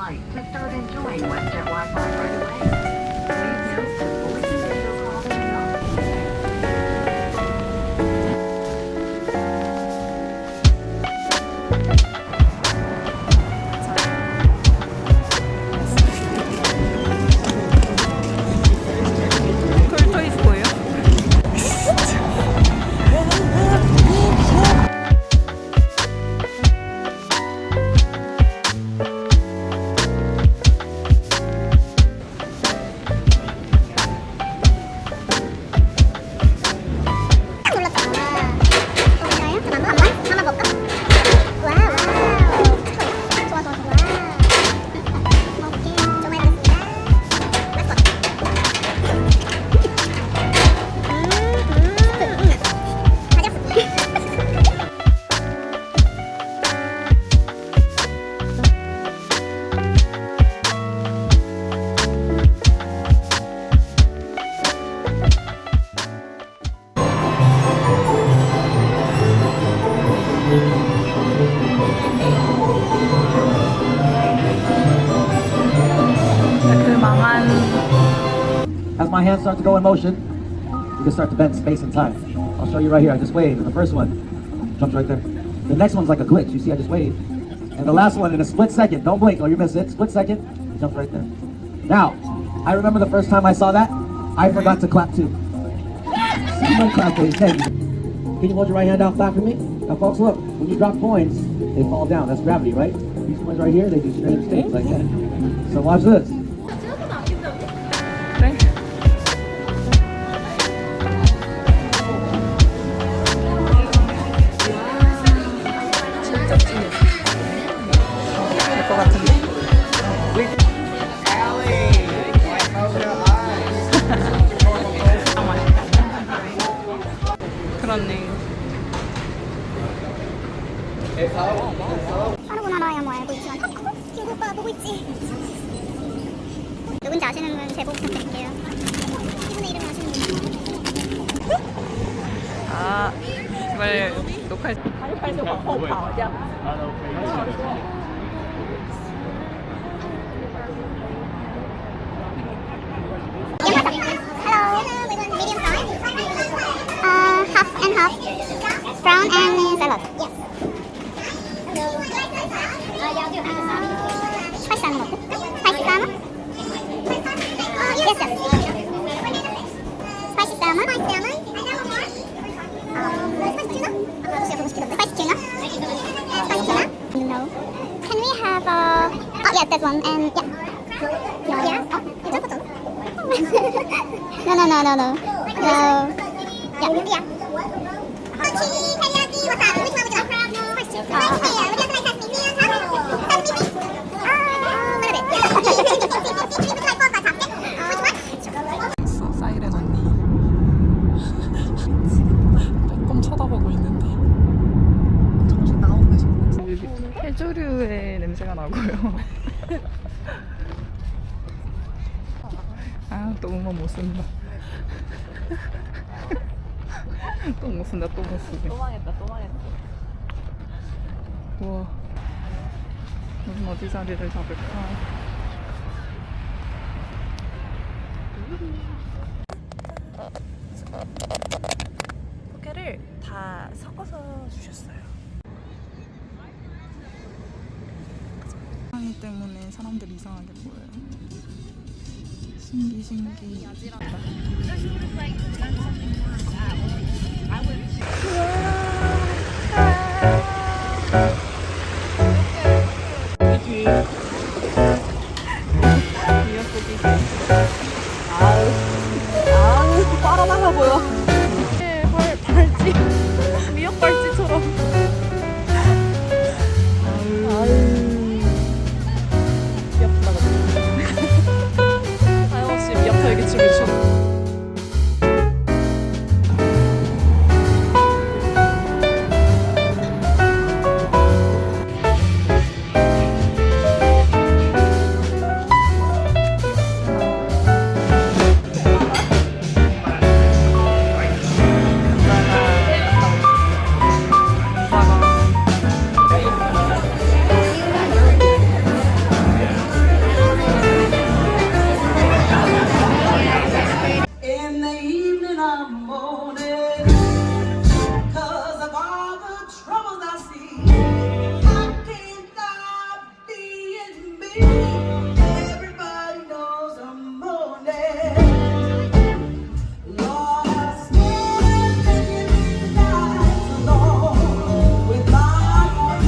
flight to start enjoying WestJet Wi-Fi right away. Please note that voice and video calls may not be 톨토이스 보여요? 그 망한 As my hands start to go in motion, you can start to bend space and time. I'll show you right here. I just waved. The first one jumps right there. The next one's like a glitch. You see, I just waved. And the last one in a split second. Don't blink or you miss it. Split second, it jumps right there. Now, I remember the first time I saw that, I forgot to clap too. Someone clap, please. Thank you. Can you hold your right hand out flat for me? Now, folks, look. When you drop coins, they fall down. That's gravity, right? These coins right here, they do strange things like that. So watch this. 그래? 진짜 찐해. 될것 같은데? 그렇네. 하루구나 나야 뭐 알고 있지만 기억 오빠 보고 있지. 누군지 아시는 분 제보 부탁드릴게요. 이분의 이름을 아시는 분. 아, 제발 녹화할 때快就往后跑这样。 Hello, medium size. Half and half. Brown and salad. Yes. 스파이시 하는 거. 스파이시 사마? Yes, yes. 스파이시 사마? 스파이시 tuna? Spicy tuna? Spicy tuna? No. Can we have oh yeah, that one and yeah. Yeah. Oh, 괜찮았잖아. No. No. Yeah. Cheese, teriyaki, wasabi. Which one would you like? Spicy. Would you like sesame? Sesame? 있어, 사이렌 언니. 빼꼼 쳐다보고 있는데. 정신 나온 거죠. 해조류의 냄새가 나고요. 아, 또 음악 못 쓴다. 또 못 쓴다. 또 망했다. 우와. 무슨 어디 자리를 잡을까? 포케를 다 섞어서 주셨어요. 상이 때문에 사람들이 이상하게 보여요. 신기. 미역국이 아우 빨아나가 보여. 헐 발찌 미역 발찌처럼. 귀엽다. 하염없이 미역 털기 춤을 춰. Everybody knows I'm moaning. Lord, I stand thinking nights alone with my heart.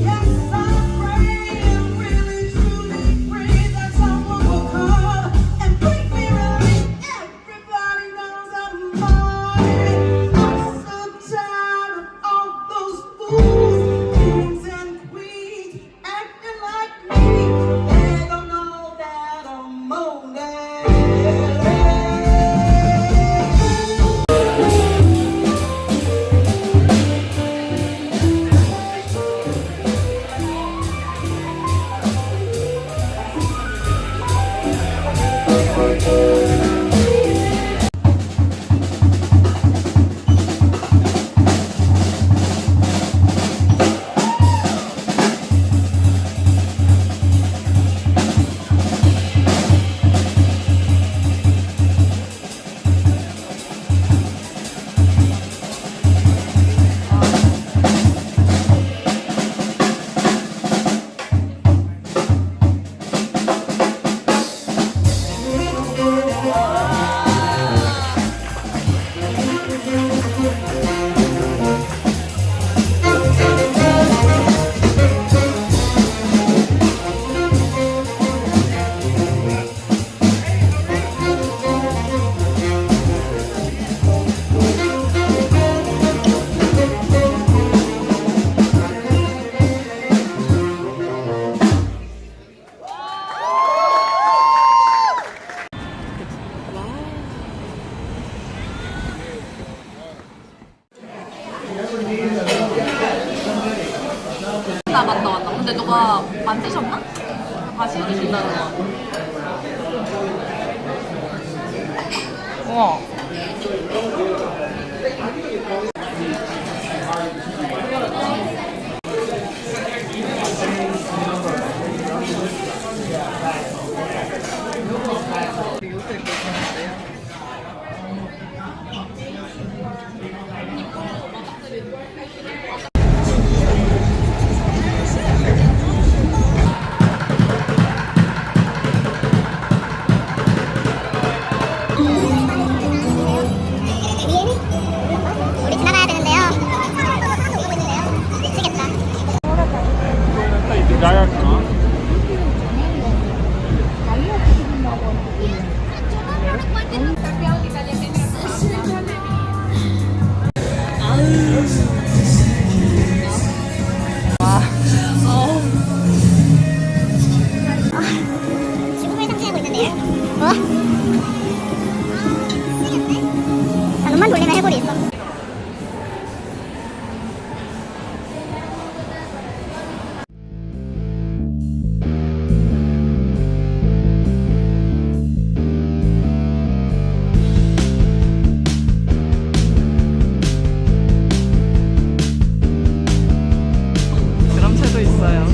Yes, I pray and really truly pray that someone will come and bring me relief. Everybody knows I'm moaning. I'm so tired of all those fools, kings and queens, acting like me. They don't know that I'm moaning. 맞다. 근데 누가 만지셨나? 다시 해주신다는 거. 우와. 우리 지나가야 되는데요. 오고 있는데요. 미치겠다. 죽음을 상징하고 있는데요. 뭐? 미치겠네. 자, 눈만 돌리면 해골이 있어. 드럼체도 있어요.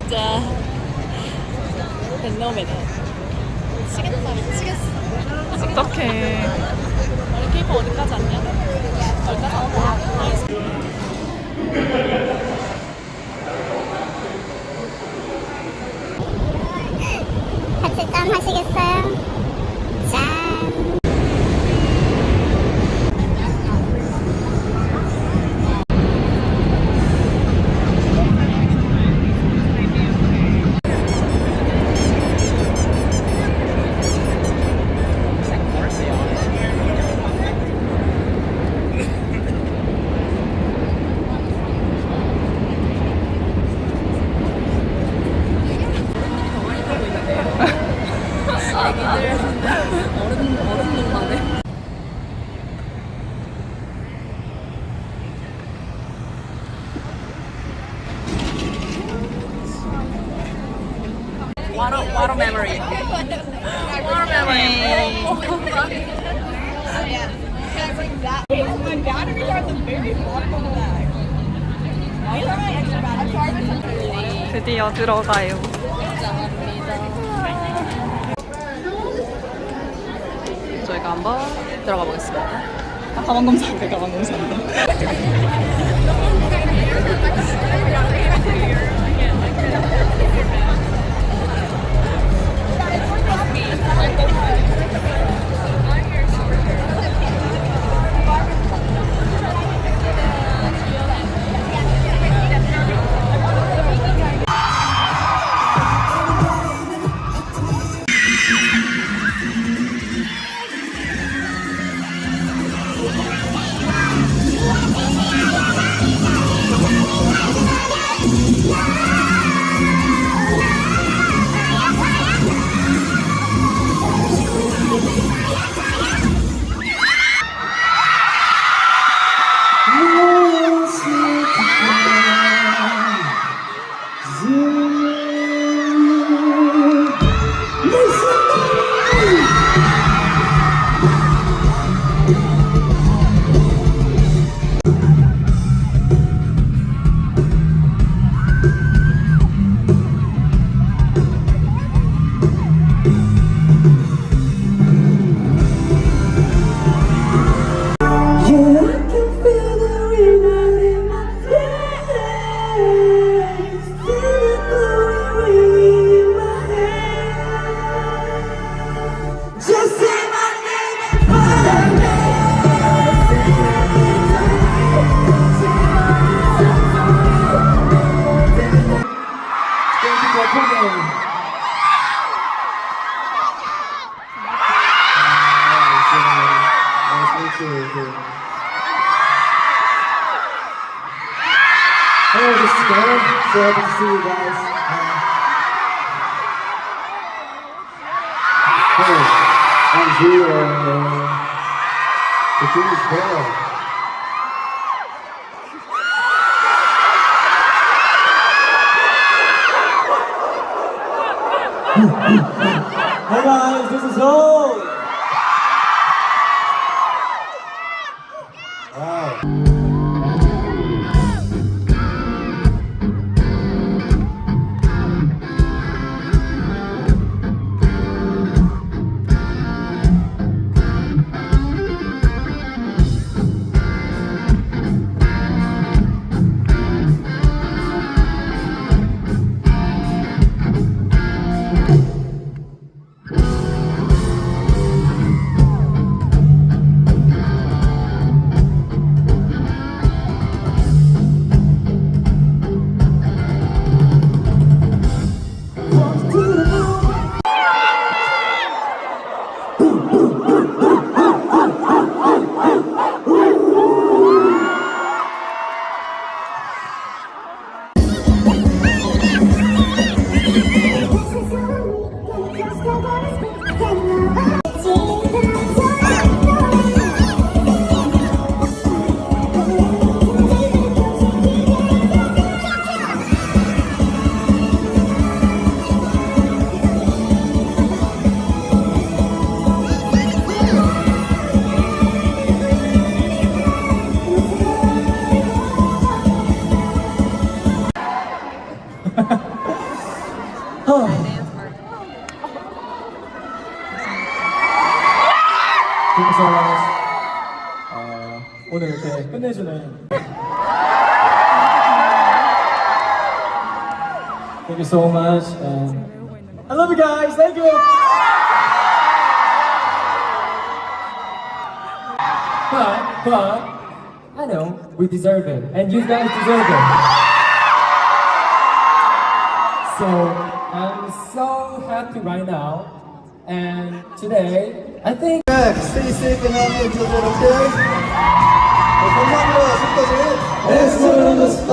진짜 벤너맨이야. 미치겠다 미치겠어. 어떡해. 우리 케이팝 어디까지 왔냐? 어디까지 왔냐? 같이 짠 하시겠어요? 짠. What a memory. What a memory. 드디어 들어가요. 저희가 한번 들어가 보겠습니다. 가방 검사한다, 가방 검사한다. Hello, this is Scanner. So happy to see you guys. Hey, I'm Zero. The team is there. Hey guys, this is Ho. Wow. Thank you so much. 오늘 이렇게 끝내주는 Thank you so much and I love you guys. Thank you. But I know we deserve it and you guys deserve it. So I'm so happy right now and today I think Stay safe and healthy until then, okay? 감사합니다. 지금까지 엑소를 만났습니다.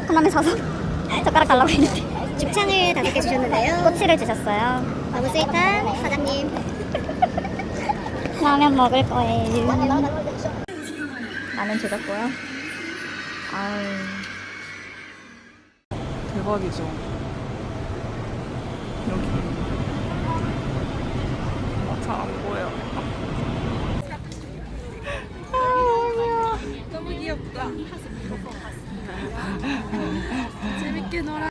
컵라면 사서 젓가락 달라고 했는데 죽창을 5개 주셨는데요. 꼬치를 주셨어요. 너무 스윗한 사장님. 라면 먹을 거예요. 라면 제작고요. 아유 대박이죠. 여기 잘 안 보여. 너무 귀엽다. 재밌게 놀아.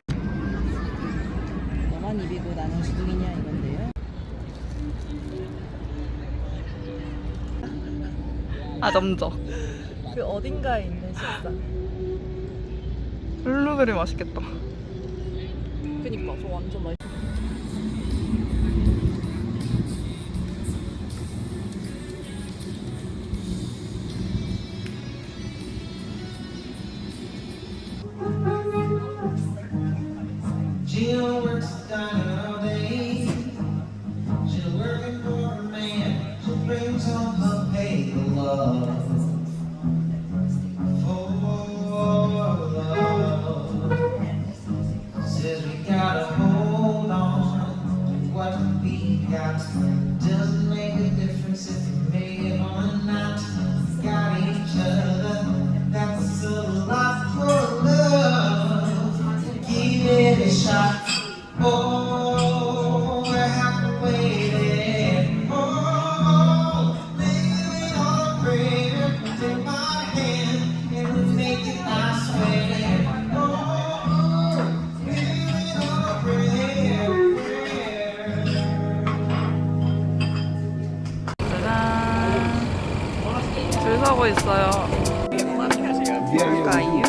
너만 입이고 나는 주둥이냐 이건데요. 아 점적. 그 어딘가에 있는 식사. 블루베리 맛있겠다. 그니까 저 완전 맛있어. Jill works down all day. She's working for a man. She brings home her pay for love. For love. Says we gotta hold on to what we got. Doesn't make a difference if we make it or not. We got each other. That's a lot for love. Give it a shot. Oh, we're halfway there. Oh, living on a prayer. Take my hand and we'll make it, I swear. Oh, living on a prayer. 짜잔. 줄 서고 있어요. 뭘까요?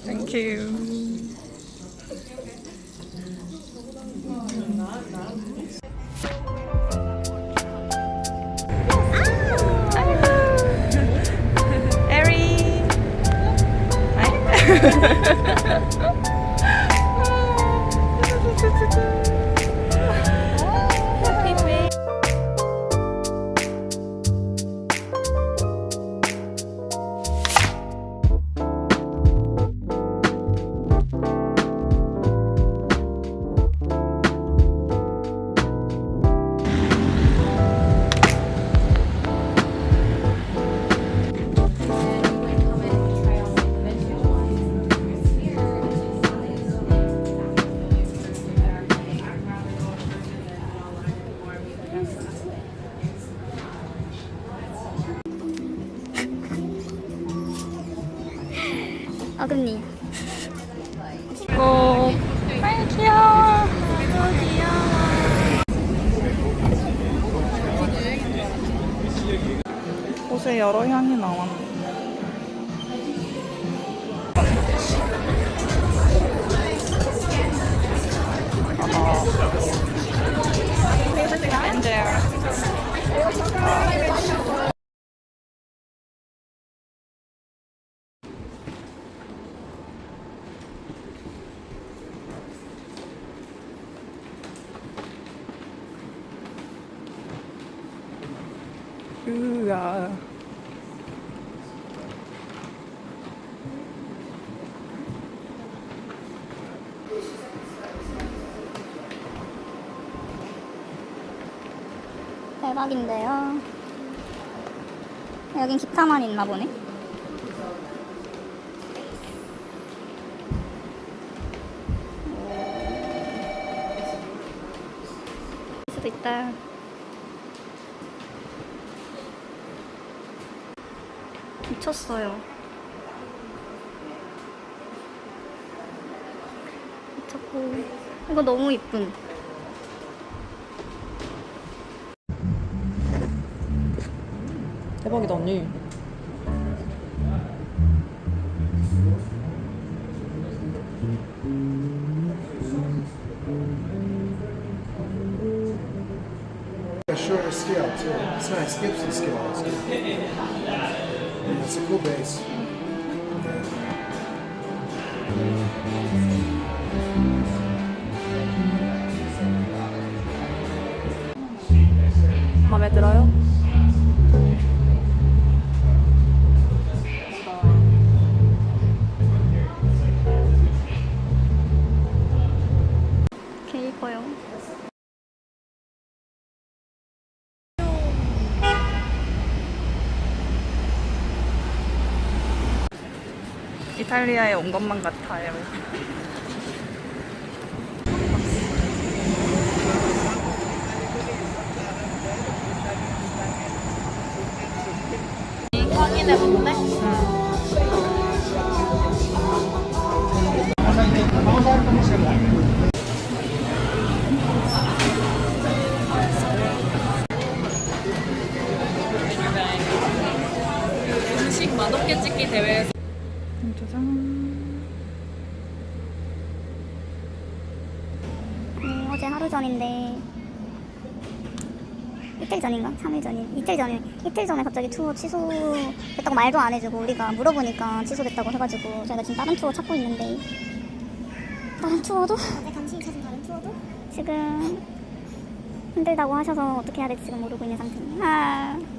Thank you. 에리. 어금니. 오, 아이 귀여워. 너무 귀여워. 옷에 여러 향이 나왔네. 뭐야. 대박인데요. 여긴 기타만 있나 보네. 수도 있다. 미쳤어요. 미쳤고 이거 너무 이쁨. 대박이다 언니. A shorter scale too. It's nice. Gibson scale. It's good. It's a cool bass. 마음에 들어요? 개 이뻐요. 이탈리아에 온 것만 같아요. 확인해봤는데? 음식 맛없게 찍기 대회에서 짜잔. 어제 하루 전인데 이틀 전인가? 3일 전인 이틀 전에 갑자기 투어 취소됐다고 말도 안 해주고 우리가 물어보니까 취소됐다고 해가지고 저희가 지금 다른 투어 찾고 있는데 다른 투어도? 어제 간신히 찾은 다른 투어도? 지금 힘들다고 하셔서 어떻게 해야 될지 지금 모르고 있는 상태입니다.